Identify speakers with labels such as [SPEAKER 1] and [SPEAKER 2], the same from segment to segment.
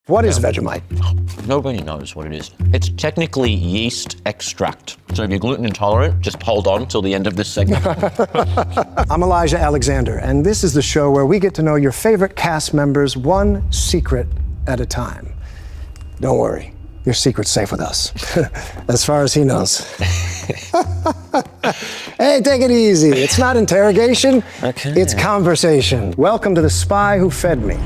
[SPEAKER 1] What is Vegemite?
[SPEAKER 2] Nobody knows what it is. It's technically yeast extract. So if you're gluten intolerant, just hold on till the end of this segment.
[SPEAKER 1] I'm Elijah Alexander, and this is the show where we get to know your favorite cast members one secret at a time. Don't worry, your secret's safe with us, as far as he knows. Hey, take it easy. It's not interrogation,
[SPEAKER 2] Okay.
[SPEAKER 1] It's conversation. Welcome to The Spy Who Fed Me.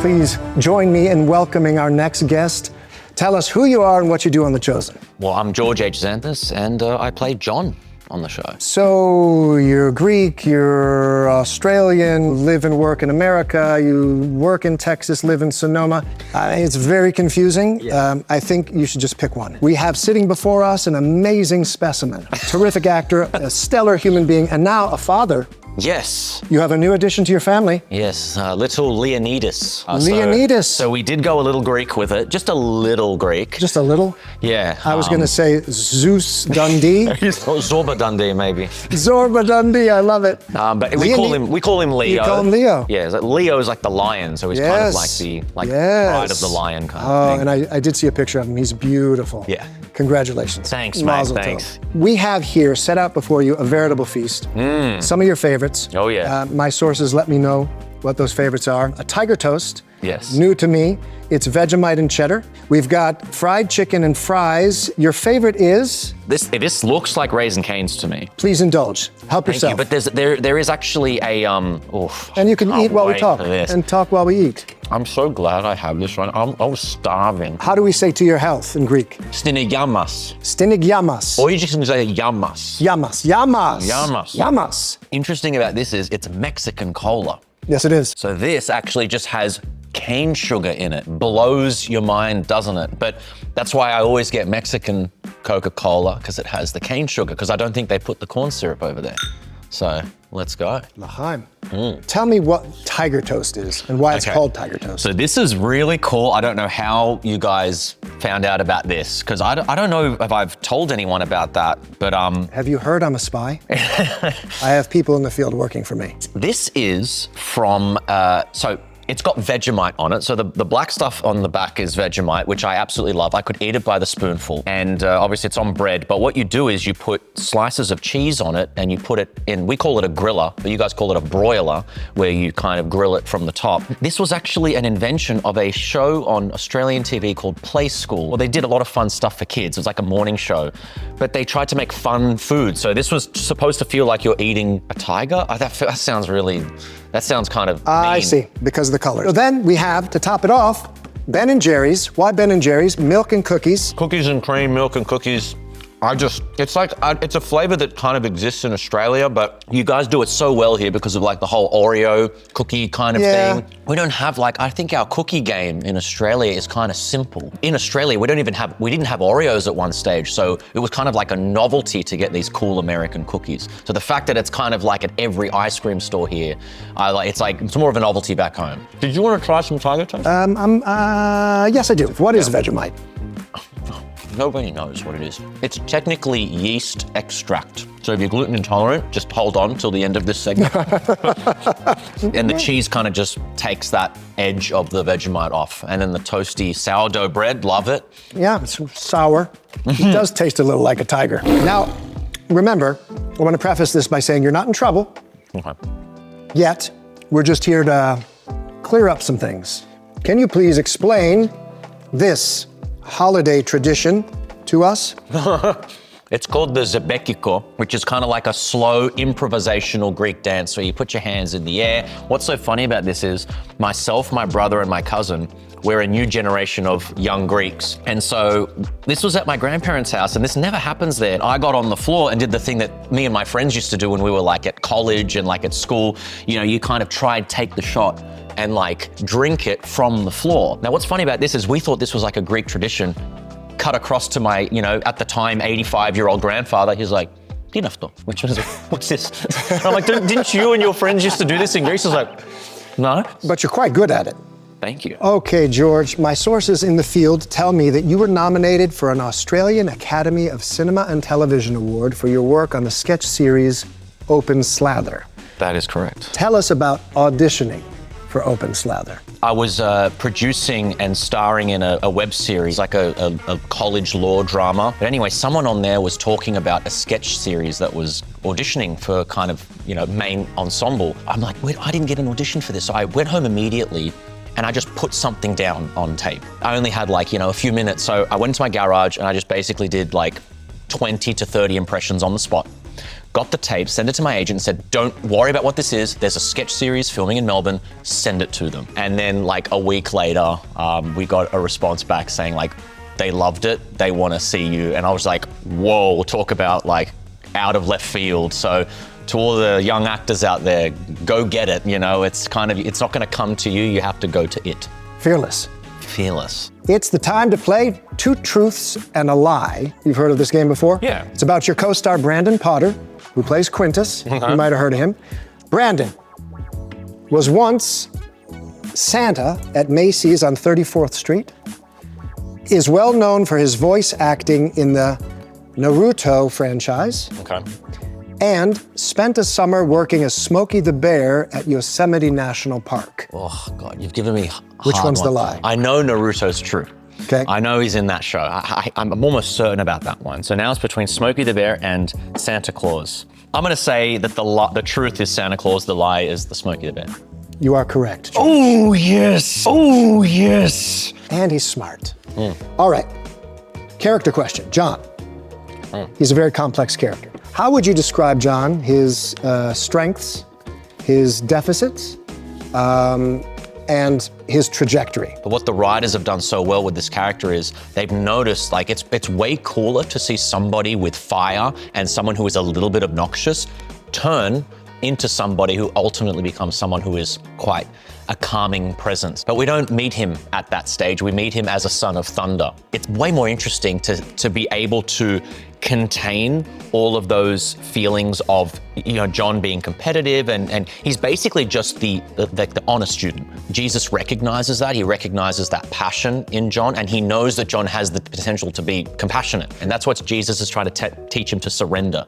[SPEAKER 1] Please join me in welcoming our next guest. Tell us who you are and what you do on The Chosen.
[SPEAKER 2] Well, I'm George H. Xanthis, and I play John on the show.
[SPEAKER 1] So you're Greek, you're Australian, live and work in America, you work in Texas, live in Sonoma. It's very confusing.
[SPEAKER 2] Yeah.
[SPEAKER 1] I think you should just pick one. We have sitting before us an amazing specimen, terrific actor, a stellar human being, and now a father.
[SPEAKER 2] Yes.
[SPEAKER 1] You have a new addition to your family.
[SPEAKER 2] Yes, little Leonidas.
[SPEAKER 1] Leonidas.
[SPEAKER 2] So we did go a little Greek with it, just a little Greek.
[SPEAKER 1] Just a little?
[SPEAKER 2] Yeah.
[SPEAKER 1] I was gonna say Zeus Dundee.
[SPEAKER 2] Zorba Dundee, maybe.
[SPEAKER 1] Zorba Dundee, I love it.
[SPEAKER 2] But we call him Leo.
[SPEAKER 1] You call him Leo?
[SPEAKER 2] Yeah, Leo is like the lion, so he's kind of like the pride of the lion kind of thing.
[SPEAKER 1] And I did see a picture of him. He's beautiful.
[SPEAKER 2] Yeah.
[SPEAKER 1] Congratulations.
[SPEAKER 2] Thanks, mate.
[SPEAKER 1] Mazel tov.
[SPEAKER 2] Thanks.
[SPEAKER 1] We have here set out before you a veritable feast. Some of your favorites.
[SPEAKER 2] Oh, yeah.
[SPEAKER 1] My sources let me know what those favorites are. A tiger toast.
[SPEAKER 2] Yes.
[SPEAKER 1] New to me. It's Vegemite and cheddar. We've got fried chicken and fries. Your favorite is?
[SPEAKER 2] This looks like Raisin Cane's to me.
[SPEAKER 1] Please indulge. Help
[SPEAKER 2] Thank
[SPEAKER 1] yourself.
[SPEAKER 2] you, but there is actually a
[SPEAKER 1] And you can eat while we talk. And talk while we eat.
[SPEAKER 2] I'm so glad I have this one. I was starving.
[SPEAKER 1] How do we say to your health in Greek?
[SPEAKER 2] Stinigiamas.
[SPEAKER 1] Stinigiamas.
[SPEAKER 2] Or you just can say yamas.
[SPEAKER 1] Yamas. Yamas.
[SPEAKER 2] Yamas.
[SPEAKER 1] Yamas.
[SPEAKER 2] Interesting about this is it's Mexican cola.
[SPEAKER 1] Yes, it is.
[SPEAKER 2] So this actually just has cane sugar in it. Blows your mind, doesn't it? But that's why I always get Mexican Coca-Cola, because it has the cane sugar, because I don't think they put the corn syrup over there. So let's go.
[SPEAKER 1] L'chaim. Tell me what tiger toast is and why it's called tiger toast.
[SPEAKER 2] So this is really cool. I don't know how you guys found out about this, because I don't know if I've told anyone about that, but
[SPEAKER 1] Have you heard I'm a spy? I have people in the field working for me.
[SPEAKER 2] this is from, so it's got Vegemite on it. So the black stuff on the back is Vegemite, which I absolutely love. I could eat it by the spoonful. And obviously it's on bread. But what you do is you put slices of cheese on it and you put it in, we call it a griller, but you guys call it a broiler, where you kind of grill it from the top. This was actually an invention of a show on Australian TV called Play School. Well, they did a lot of fun stuff for kids. It was like a morning show, but they tried to make fun food. So this was supposed to feel like you're eating a tiger. That sounds really, that sounds kind of mean.
[SPEAKER 1] I see, because of the color. So then we have, to top it off, Ben & Jerry's. Why Ben & Jerry's? Milk and cookies.
[SPEAKER 2] Cookies and cream, milk and cookies. It's like, it's a flavor that kind of exists in Australia, but you guys do it so well here because of like the whole Oreo cookie kind of thing. We don't have I think our cookie game in Australia is kind of simple. In Australia, we didn't have Oreos at one stage, so it was kind of like a novelty to get these cool American cookies. So the fact that it's kind of like at every ice cream store here, it's more of a novelty back home. Did you want to try some tiger toast?
[SPEAKER 1] Yes, I do. What is Vegemite?
[SPEAKER 2] Nobody knows what it is. It's technically yeast extract. So if you're gluten intolerant, just hold on till the end of this segment. And the cheese kind of just takes that edge of the Vegemite off. And then the toasty sourdough bread, love it.
[SPEAKER 1] Yeah, it's sour. It does taste a little like a tiger. Now, remember, I want to preface this by saying you're not in trouble
[SPEAKER 2] Okay.
[SPEAKER 1] yet. We're just here to clear up some things. Can you please explain this holiday tradition to us?
[SPEAKER 2] It's called the zebekiko, which is kind of like a slow improvisational Greek dance where you put your hands in the air. What's so funny about this is myself, my brother, and my cousin, we're a new generation of young Greeks. And so this was at my grandparents' house, and this never happens there. I got on the floor and did the thing that me and my friends used to do when we were like at college and like at school. You know, you kind of take the shot and like drink it from the floor. Now, what's funny about this is we thought this was like a Greek tradition. Cut across to my, at the time, 85-year-old grandfather. He's like, "Dinafto," which was, what's this? And I'm like, didn't you and your friends used to do this in Greece? I was like, no.
[SPEAKER 1] But you're quite good at it.
[SPEAKER 2] Thank you.
[SPEAKER 1] Okay, George, my sources in the field tell me that you were nominated for an Australian Academy of Cinema and Television Award for your work on the sketch series Open Slather.
[SPEAKER 2] That is correct.
[SPEAKER 1] Tell us about auditioning for Open Slather?
[SPEAKER 2] I was producing and starring in a web series, like a college law drama. But anyway, someone on there was talking about a sketch series that was auditioning for kind of, main ensemble. I'm like, wait, I didn't get an audition for this. So I went home immediately and I just put something down on tape. I only had a few minutes. So I went to my garage and I just basically did 20 to 30 impressions on the spot. Got the tape, sent it to my agent, said, don't worry about what this is. There's a sketch series filming in Melbourne, send it to them. And then a week later, we got a response back saying they loved it, they want to see you. And I was like, whoa, talk about out of left field. So to all the young actors out there, go get it. It's not going to come to you, you have to go to it.
[SPEAKER 1] Fearless.
[SPEAKER 2] Fearless.
[SPEAKER 1] It's the time to play Two Truths and a Lie. You've heard of this game before?
[SPEAKER 2] Yeah.
[SPEAKER 1] It's about your co-star Brandon Potter, who plays Quintus. You might have heard of him. Brandon was once Santa at Macy's on 34th Street, is well known for his voice acting in the Naruto franchise,
[SPEAKER 2] Okay.
[SPEAKER 1] and spent a summer working as Smokey the Bear at Yosemite National Park.
[SPEAKER 2] Oh, God, you've given me
[SPEAKER 1] Which
[SPEAKER 2] hard
[SPEAKER 1] one's the
[SPEAKER 2] one.
[SPEAKER 1] lie?
[SPEAKER 2] I know Naruto's true.
[SPEAKER 1] Okay.
[SPEAKER 2] I know he's in that show. I'm almost certain about that one. So now it's between Smokey the Bear and Santa Claus. I'm gonna say that the truth is Santa Claus, the lie is the Smokey the Bear.
[SPEAKER 1] You are correct, George.
[SPEAKER 2] Oh, yes. Oh, yes.
[SPEAKER 1] And he's smart. All right. Character question. John. He's a very complex character. How would you describe John, his strengths, his deficits, and his trajectory?
[SPEAKER 2] But what the writers have done so well with this character is they've noticed it's way cooler to see somebody with fire and someone who is a little bit obnoxious turn into somebody who ultimately becomes someone who is quite a calming presence. But we don't meet him at that stage. We meet him as a son of thunder. It's way more interesting to be able to contain all of those feelings of, John being competitive and he's basically just the honor student. Jesus recognizes that. He recognizes that passion in John, and he knows that John has the potential to be compassionate. And that's what Jesus is trying to teach him to surrender.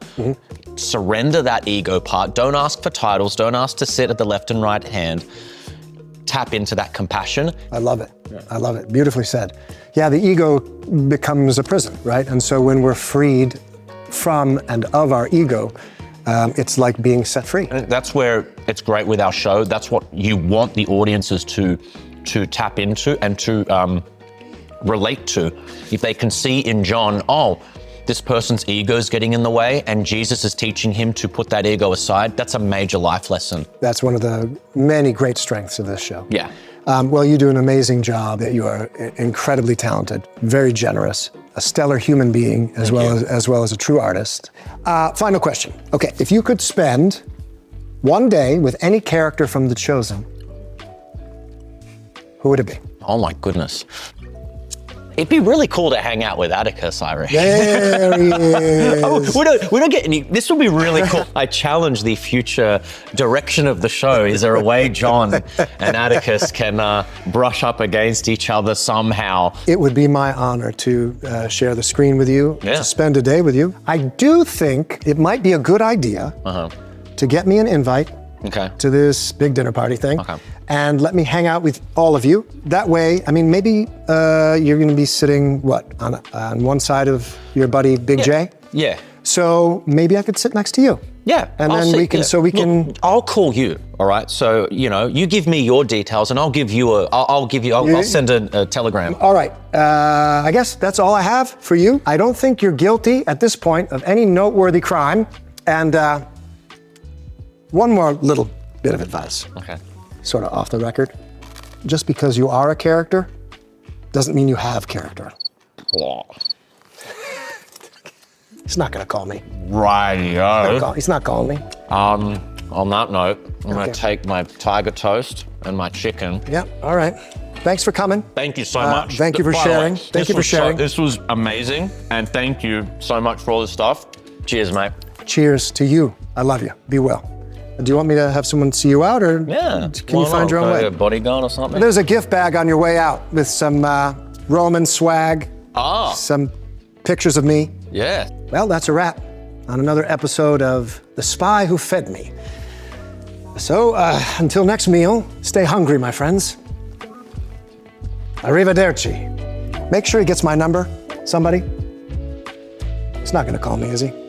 [SPEAKER 2] Surrender that ego part. Don't ask for titles. Don't ask to sit at the left and right hand. Tap into that compassion.
[SPEAKER 1] I love it. I love it. Beautifully said. Yeah, the ego becomes a prison, right? And so when we're freed from and of our ego, it's like being set free.
[SPEAKER 2] That's where it's great with our show. That's what you want the audiences to tap into and to relate to. If they can see in John, this person's ego is getting in the way and Jesus is teaching him to put that ego aside, that's a major life lesson.
[SPEAKER 1] That's one of the many great strengths of this show.
[SPEAKER 2] Yeah.
[SPEAKER 1] Well, you do an amazing job. You are incredibly talented, very generous, a stellar human being, as well as a true artist. Final question. Okay, if you could spend one day with any character from The Chosen, who would it be?
[SPEAKER 2] Oh my goodness. It'd be really cool to hang out with Atticus, I reckon.
[SPEAKER 1] There he is.
[SPEAKER 2] We don't get any. This would be really cool. I challenge the future direction of the show. Is there a way John and Atticus can brush up against each other somehow?
[SPEAKER 1] It would be my honor to share the screen with you,
[SPEAKER 2] Yeah.
[SPEAKER 1] to spend a day with you. I do think it might be a good idea to get me an invite
[SPEAKER 2] Okay.
[SPEAKER 1] to this big dinner party thing.
[SPEAKER 2] Okay.
[SPEAKER 1] And let me hang out with all of you. That way, maybe you're going to be sitting, on one side of your buddy Big J?
[SPEAKER 2] Yeah.
[SPEAKER 1] So maybe I could sit next to you.
[SPEAKER 2] Yeah.
[SPEAKER 1] And then we can,
[SPEAKER 2] Look, I'll call you, all right? So, you give me your details and I'll give you I'll send a telegram.
[SPEAKER 1] All right, I guess that's all I have for you. I don't think you're guilty at this point of any noteworthy crime. And one more little bit of advice.
[SPEAKER 2] Okay.
[SPEAKER 1] Sort of off the record. Just because you are a character doesn't mean you have character. He's not gonna call me.
[SPEAKER 2] Rightio.
[SPEAKER 1] He's not calling me.
[SPEAKER 2] On that note, I'm
[SPEAKER 1] Okay.
[SPEAKER 2] gonna take my tiger toast and my chicken.
[SPEAKER 1] Yeah, all right. Thanks for coming.
[SPEAKER 2] Thank you so much.
[SPEAKER 1] Thank you for
[SPEAKER 2] By the way,
[SPEAKER 1] sharing. Thank you for sharing.
[SPEAKER 2] This was amazing, and thank you so much for all this stuff. Cheers, mate.
[SPEAKER 1] Cheers to you. I love you. Be well. Do you want me to have someone see you out, or
[SPEAKER 2] Yeah.
[SPEAKER 1] can you find your own way?
[SPEAKER 2] A bodyguard or something?
[SPEAKER 1] There's a gift bag on your way out with some Roman swag, some pictures of me.
[SPEAKER 2] Yeah.
[SPEAKER 1] Well, that's a wrap on another episode of The Spy Who Fed Me. So, until next meal, stay hungry, my friends. Arrivederci. Make sure he gets my number, somebody. He's not gonna call me, is he?